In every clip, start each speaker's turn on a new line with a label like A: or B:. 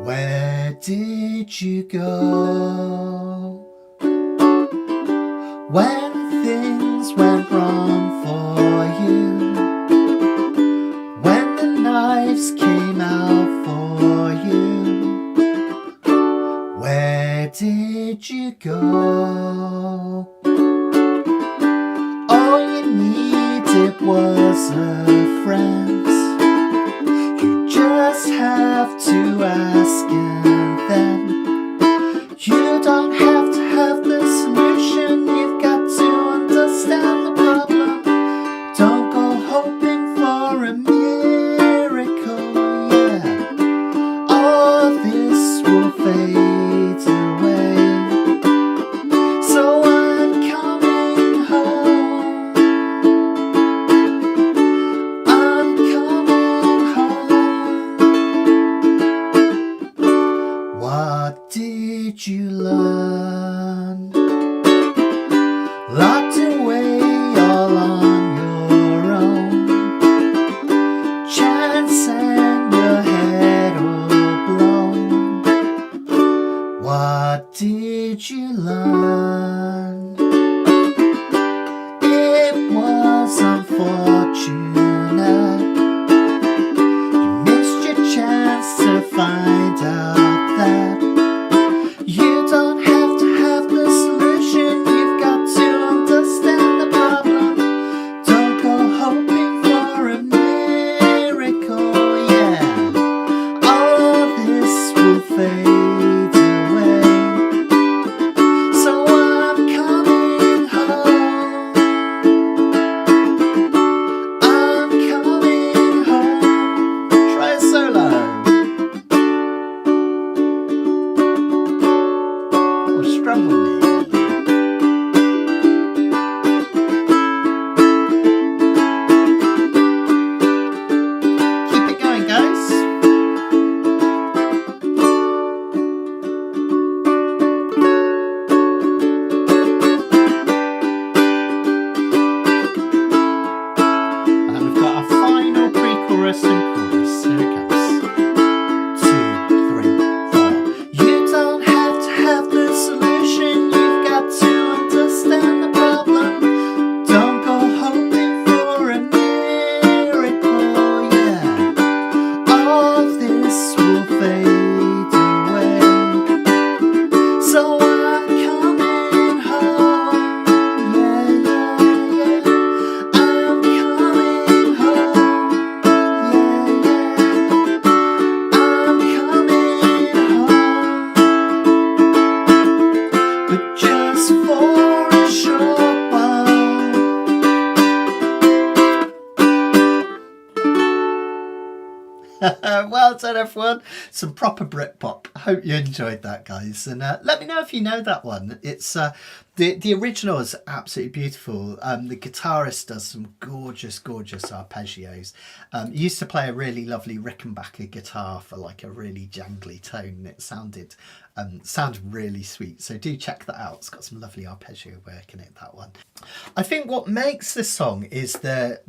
A: Where did you go when things went wrong for you? When the knives came out for you? Where did you go? All you needed was a friend. You just have to ask, and then you don't have to have the solution. You've got to understand the problem. Don't go hoping for a miracle, yeah. All this will fade away. So I'm coming home. I'm coming home. What did you learn? Locked away all on your own. Chance and your head all blown. What did you learn? It was unfortunate. You missed your chance to find out that you don't have to have the solution. You've got to understand the problem. Don't go hoping for a miracle, yeah. All this will fade away. So I'm coming home. I'm coming home. Try a solo. Or strum with me. Keep it going, guys. And then we've got our final pre-chorus and chorus. Here it comes. 2, 3, 4. You don't have to have the solution. You've got to understand the problem. Don't go hoping for a miracle, yeah. All this will fade away. So I'm coming home. Yeah, yeah, yeah. I'm coming home. Yeah, yeah. I'm coming home. But just for a short while. Well done, everyone. Some proper Britpop. I hope you enjoyed that, guys. And let me know if you know that one. It's the original is absolutely beautiful. The guitarist does some gorgeous arpeggios. He used to play a really lovely Rickenbacker guitar for like a really jangly tone. And it sounded really sweet. So do check that out. It's got some lovely arpeggio work in it, that one. I think what makes this song is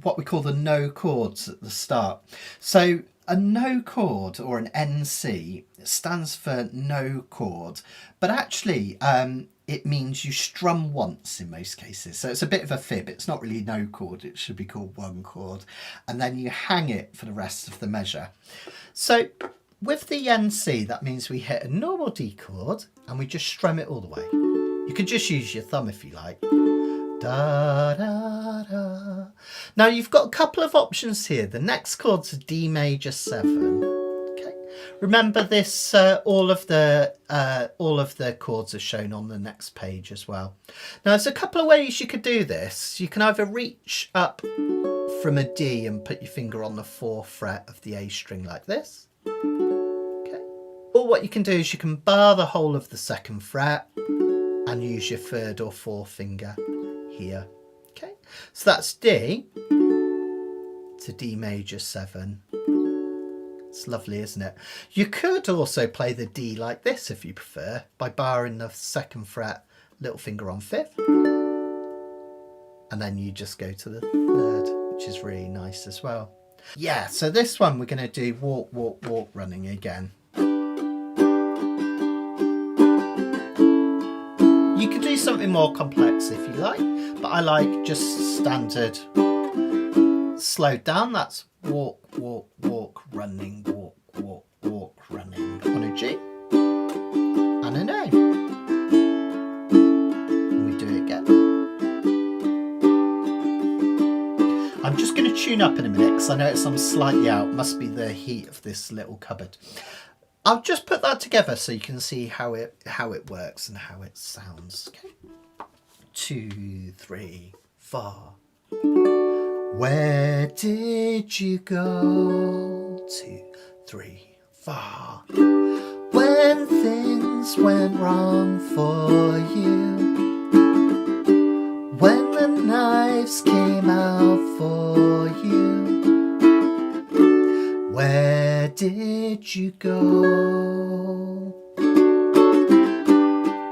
A: what we call the no chords at the start. So a no chord, or an NC, stands for no chord, but actually it means you strum once in most cases. So it's a bit of a fib. It's not really no chord. It should be called one chord. And then you hang it for the rest of the measure. So with the NC, that means we hit a normal D chord and we just strum it all the way. You can just use your thumb if you like. Da, da, da. Now you've got a couple of options here. The next chord's a D major 7. Okay. Remember this. All of the chords are shown on the next page as well. Now there's a couple of ways you could do this. You can either reach up from a D and put your finger on the 4th fret of the A string like this. Okay. Or what you can do is you can bar the whole of the 2nd fret and use your 3rd or 4th finger here. Okay, so that's D to D major 7. It's lovely, isn't it? You could also play the D like this if you prefer, by barring the 2nd fret, little finger on 5th, and then you just go to the 3rd, which is really nice as well. Yeah, so this one we're going to do walk, walk, walk running again. something more complex if you like, but I like just standard slowed down. That's walk, walk, walk, running, walk, walk, walk, running on a G and an A. And we do it again. I'm just going to tune up in a minute because I notice I'm slightly out. Must be the heat of this little cupboard. I'll just put that together so you can see how it works and how it sounds. Okay. 2, 3, 4. Where did you go? 2, 3, 4. When things went wrong for you. When the knives came out for you. Where did you go?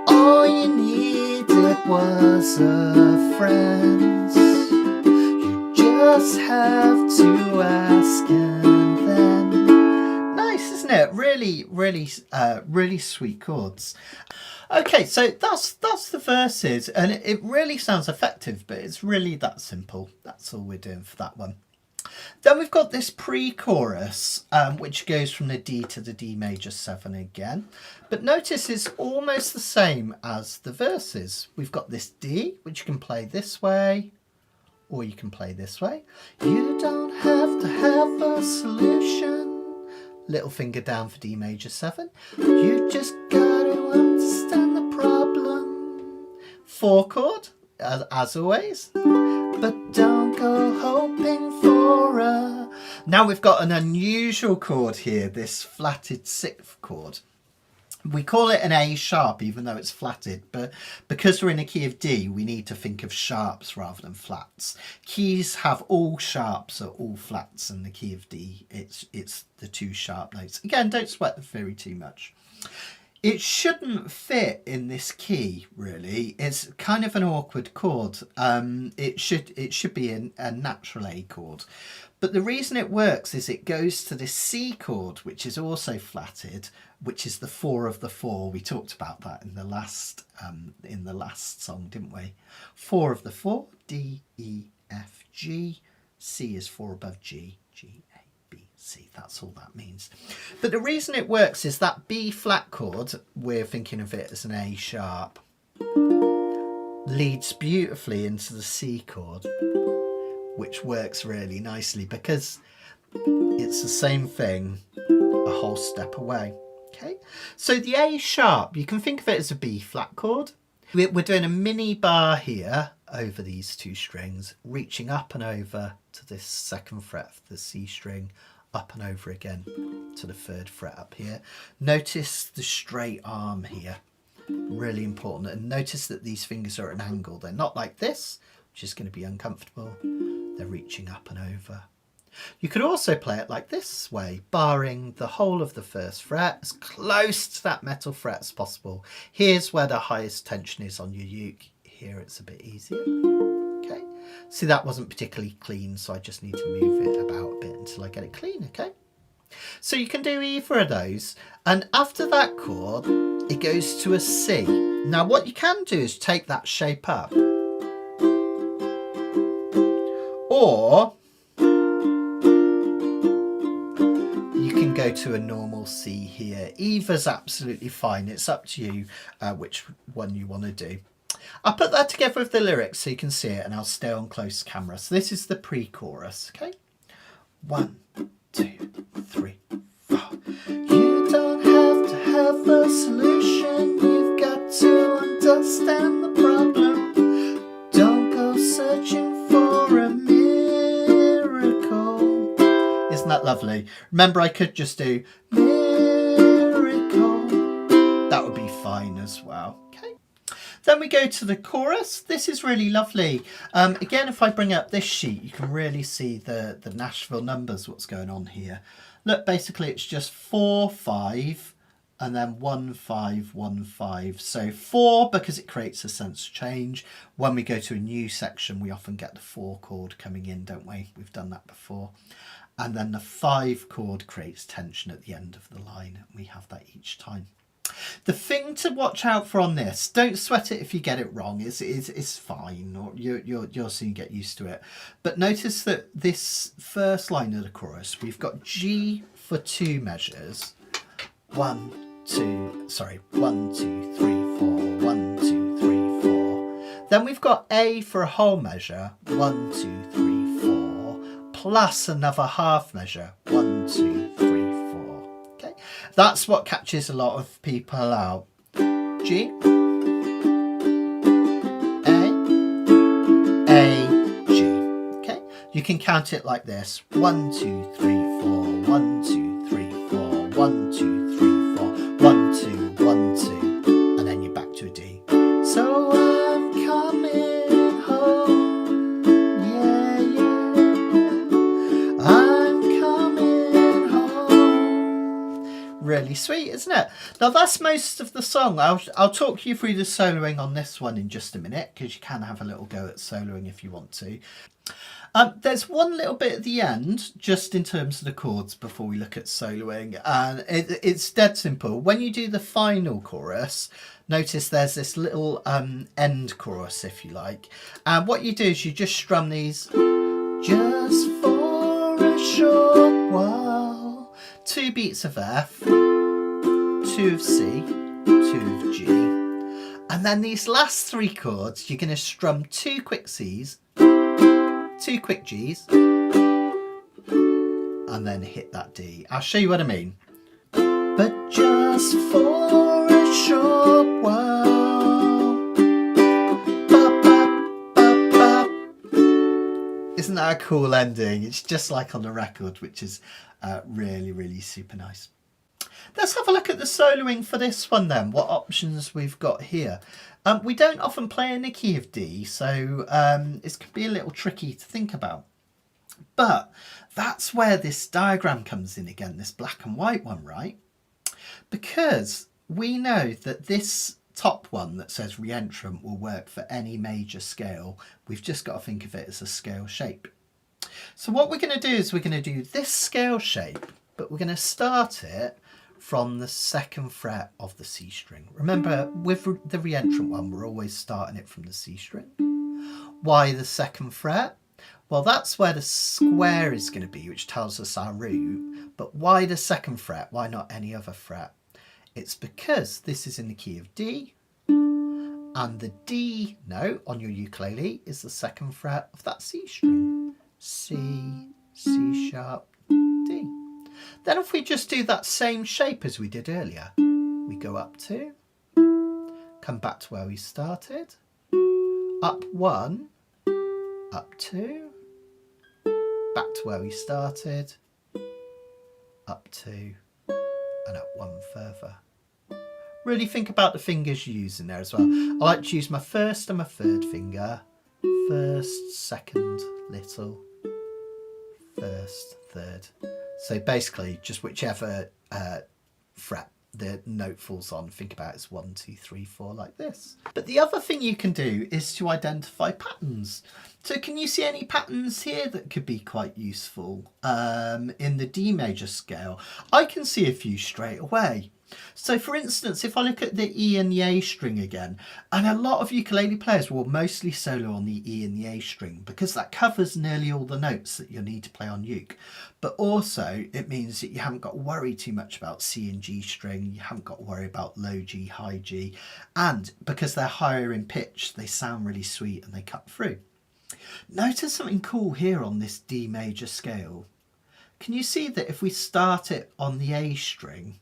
A: All you needed was a friend. You just have to ask and then. Nice, isn't it? Really, really sweet chords. Okay, so that's the verses, and it really sounds effective, but it's really that simple. That's all we're doing for that one. Then we've got this pre-chorus, which goes from the D to the D major 7 again. But notice it's almost the same as the verses. We've got this D, which you can play this way, or you can play this way. You don't have to have a solution. Little finger down for D major 7. You just gotta understand the problem. 4 chord, as always. But don't go hoping for a... Now we've got an unusual chord here, this flatted 6th chord. We call it an A sharp, even though it's flatted, but because we're in a key of D, we need to think of sharps rather than flats. Keys have all sharps or all flats, and the key of D, it's the 2 sharp notes. Again, don't sweat the theory too much. It shouldn't fit in this key, really. It's kind of an awkward chord. It should be a natural A chord. But the reason it works is it goes to this C chord, which is also flatted, which is the 4 of the 4. We talked about that in the last song, didn't we? 4 of the 4, D, E, F, G. C is 4 above G, G, A, B, C. That's all that means. But the reason it works is that B flat chord, we're thinking of it as an A sharp, leads beautifully into the C chord, which works really nicely because it's the same thing a whole step away. Okay, so the A sharp, you can think of it as a B flat chord. We're doing a mini bar here over these 2 strings, reaching up and over to this 2nd fret of the C string, up and over again to the 3rd fret up here. Notice the straight arm here, really important. And notice that these fingers are at an angle. They're not like this, which is going to be uncomfortable. They're reaching up and over. You could also play it like this way, barring the whole of the 1st fret, as close to that metal fret as possible. Here's where the highest tension is on your uke. Here it's a bit easier. Okay, see, that wasn't particularly clean, so I just need to move it about a bit until I get it clean. Okay, so you can do either of those, and after that chord it goes to a C. Now what you can do is take that shape up, or you can go to a normal C here. Either's absolutely fine. It's up to you which one you want to do. I'll put that together with the lyrics so you can see it, and I'll stay on close camera. So this is the pre-chorus, okay? 1, 2, 3, 4. You don't have to have a solution. You've got to understand the problem. Don't go searching for a miracle. Isn't that lovely? Remember, I could just do miracle. That would be fine as well. Okay. Then we go to the chorus. This is really lovely. Again, if I bring up this sheet, you can really see the Nashville numbers, what's going on here. Look, basically it's just 4, 5, and then 1, 5, 1, 5. So 4 because it creates a sense of change. When we go to a new section, we often get the 4 chord coming in, don't we? We've done that before. And then the 5 chord creates tension at the end of the line. We have that each time. The thing to watch out for on this, don't sweat it if you get it wrong, it's fine, or you'll soon get used to it. But notice that this first line of the chorus, we've got G for 2 measures. 1, 2, 3, 4, 1, 2, 3, 4. Then we've got A for a whole measure, 1, 2, 3, 4, plus another half measure, 1, 2, 3, 4. Okay, that's what catches a lot of people out. G, A, G. Okay, you can count it like this: 1, 2, 3, 4, 1, 2, 3, 4, 1, 2, 3, 4, 1, 2, 1, 2, and then you're back to a D. So I'm coming home, yeah, yeah, I'm coming home. Really sweet, isn't it? Now that's most of the song. I'll talk you through the soloing on this one in just a minute, because you can have a little go at soloing if you want to. There's one little bit at the end, just in terms of the chords, before we look at soloing, and it's dead simple. When you do the final chorus, notice there's this little end chorus, if you like, and what you do is you just strum these just for a short while. 2 beats of F, 2 of C, 2 of G, and then these last 3 chords you're going to strum 2 quick Cs, 2 quick Gs, and then hit that D. I'll show you what I mean. But just for a short while. Ba, ba, ba, ba. Isn't that a cool ending? It's just like on the record, which is really, really super nice. Let's have a look at the soloing for this one then, what options we've got here. We don't often play in the key of D, so it can be a little tricky to think about. But that's where this diagram comes in again, this black and white one, right? Because we know that this top one that says reentrant will work for any major scale. We've just got to think of it as a scale shape. So what we're going to do is we're going to do this scale shape, but we're going to start it from the 2nd fret of the C string. Remember, with the reentrant one, we're always starting it from the C string. Why the 2nd fret? Well, that's where the square is going to be, which tells us our root. But why the 2nd fret? Why not any other fret? It's because this is in the key of D, and the D note on your ukulele is the 2nd fret of that C string. C, C sharp, D. Then if we just do that same shape as we did earlier, we go up 2, come back to where we started, up 1, up 2, back to where we started, up 2, and up 1 further. Really think about the fingers you're using there as well. I like to use my 1st and my 3rd finger. 1st, 2nd, little, 1st, 3rd. So basically, just whichever fret the note falls on, think about it as 1, 2, 3, 4, like this. But the other thing you can do is to identify patterns. So can you see any patterns here that could be quite useful in the D major scale? I can see a few straight away. So for instance, if I look at the E and the A string again, and a lot of ukulele players will mostly solo on the E and the A string because that covers nearly all the notes that you'll need to play on uke. But also it means that you haven't got to worry too much about C and G string, you haven't got to worry about low G, high G, and because they're higher in pitch, they sound really sweet and they cut through. Notice something cool here on this D major scale. Can you see that if we start it on the A string,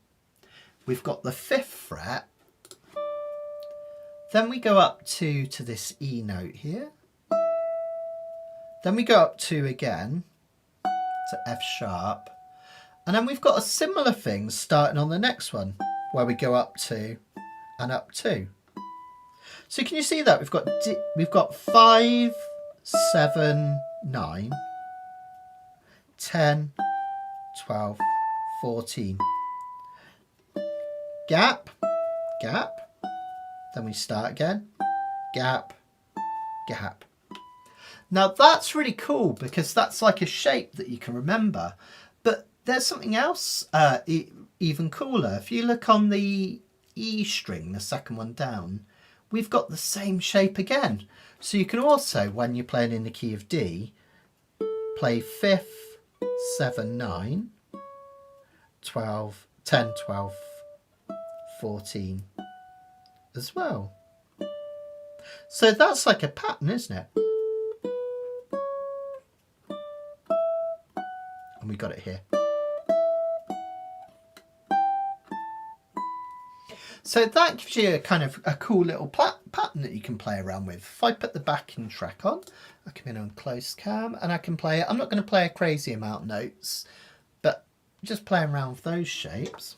A: we've got the 5th fret, then we go up 2 to this E note here, then we go up 2 again to F sharp, and then we've got a similar thing starting on the next one where we go up 2 and up 2. So can you see that we've got 5, 7, 9, 10, 12, 14. Gap, gap, then we start again, gap, gap. Now that's really cool because that's like a shape that you can remember, but there's something else even cooler. If you look on the E string, the second one down, we've got the same shape again. So you can also, when you're playing in the key of D, play 5th, 7, 9, 12, 10, 12, 14 as well. So that's like a pattern, isn't it? And we got it here. So that gives you a kind of a cool little pattern that you can play around with. If I put the backing track on, I come in on close cam and I can play it. I'm not going to play a crazy amount of notes, but just playing around with those shapes.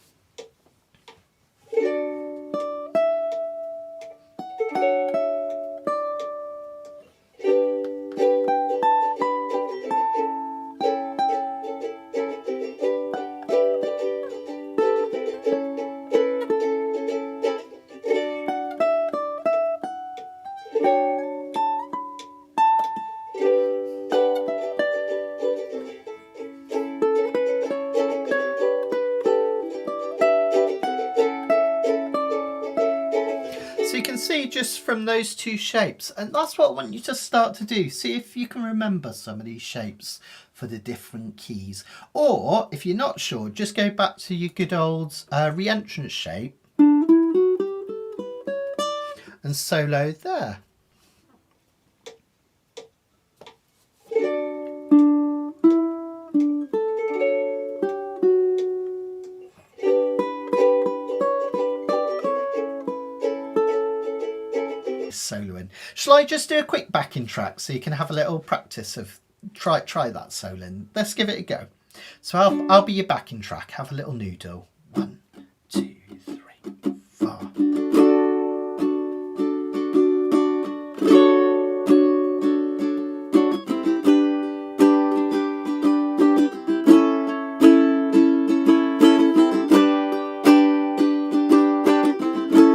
A: So you can see just from those two shapes, and that's what I want you to start to do. See if you can remember some of these shapes for the different keys. Or if you're not sure, just go back to your good old re-entrance shape and solo there. Soloing. Shall I just do a quick backing track so you can have a little practice of try that soloing? Let's give it a go. So I'll be your backing track. Have a little noodle. 1, 2, 3, 4.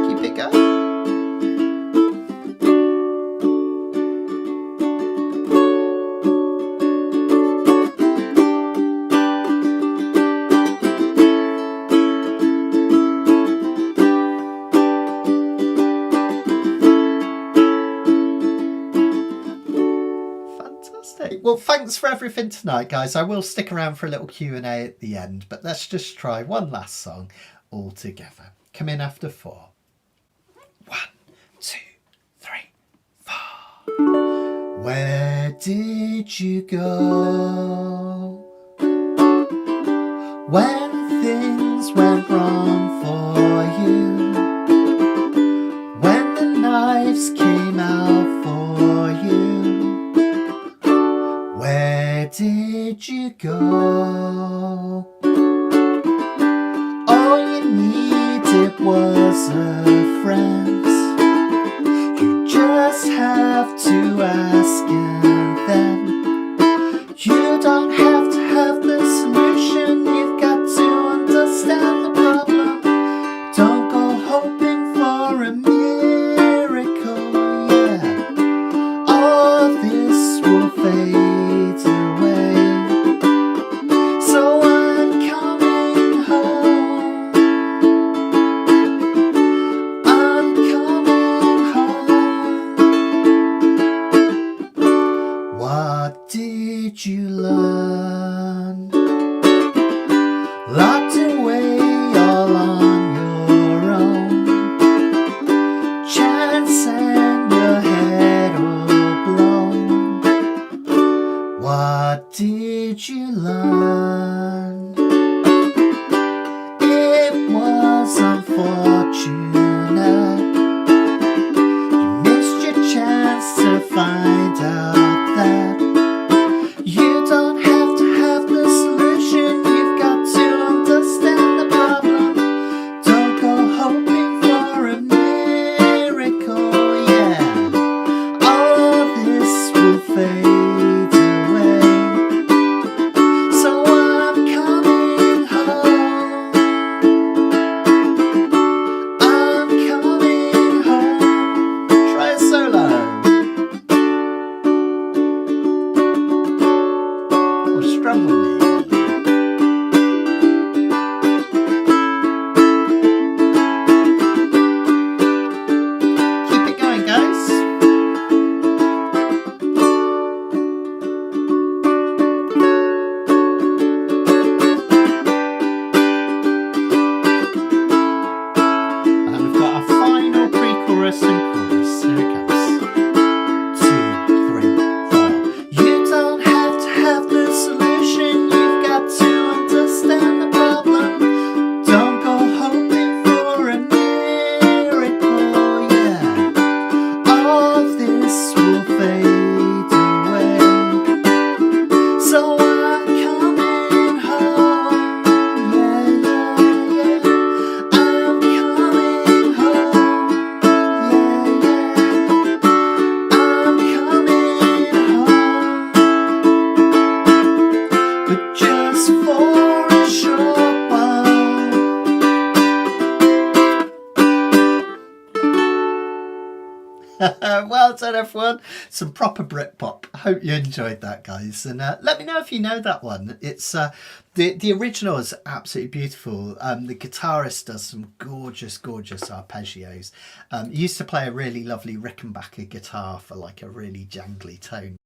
A: Keep it going. Well, thanks for everything tonight, guys. I will stick around for a little Q&A at the end, but let's just try one last song all together. Come in after 4. 1, 2, 3, 4. Where did you go when things went wrong for you? When the knives came out for you? Where did you go? All you needed was a friend. You just have to ask and then you don't have to have the solution. You've got to understand the problem. Don't go hoping for a miracle, yeah. All this will fade. Did you learn? Locked away all on your own. Chance and your head all blown. What did you learn? It was unfortunate. You missed your chance to find out that you don't have to have the solution. You've got to understand the problem. Don't go hoping for a miracle, yeah. All this will fade away. So I'm coming home. I'm coming home. Try a solo. Strum with me. Well done, everyone. Some proper Britpop. I hope you enjoyed that, guys. And let me know if you know that one. It's the original is absolutely beautiful. The guitarist does some gorgeous, gorgeous arpeggios. He used to play a really lovely Rickenbacker guitar for like a really jangly tone.